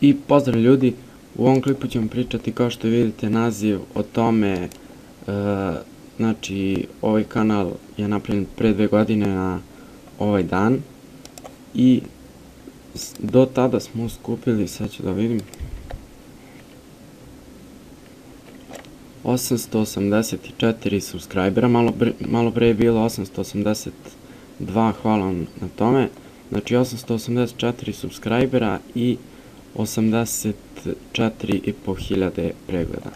I pozdrav ljudi, u ovom klipu ćemo pričati, kao što vidite naziv, o tome, znači ovaj kanal je napravljen pre 2 godine na ovaj dan i do tada smo skupili, sad ću da vidim, 884 subscribera, malo pre je bilo 882, hvala vam na tome, znači 884 subscribera i 84.500 pregleda.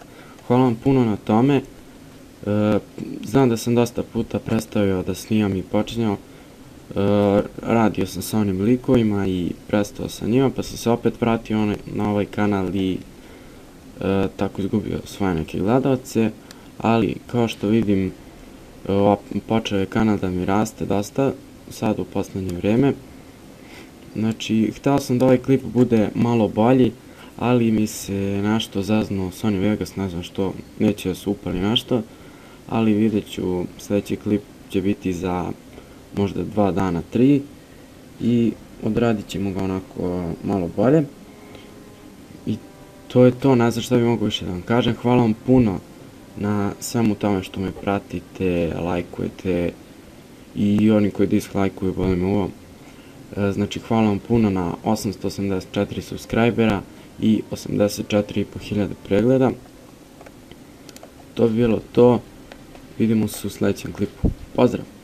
Hvala vam puno na tome. Znam da sam dosta puta prestao da snimam i počinjao. Radio sam sa onim likovima i prestao sa njima, pa sam se opet vratio na ovaj kanal i tako izgubio svoje neke gledalce, ali kao što vidim počeo je kanal da mi raste dosta sad u poslednje vreme. Znači, hteo sam da ovaj klip bude malo bolji, ali mi se nešto zaznuo Sony Vegas, ne znam što, neće da se upali nešto, ali vidjet ću, sljedeći klip će biti za možda 2 dana, 3 i odradit ćemo ga onako malo bolje. I to je to, ne znam šta bi mogu više da vam kažem, hvala vam puno na svemu tome što me pratite, lajkujete i oni koji dislajkuju, boli me ovo. Znači, hvala vam puno na 884 subscribera i 84.500 pregleda. To bi bilo to. Vidimo se u sljedećem klipu. Pozdrav!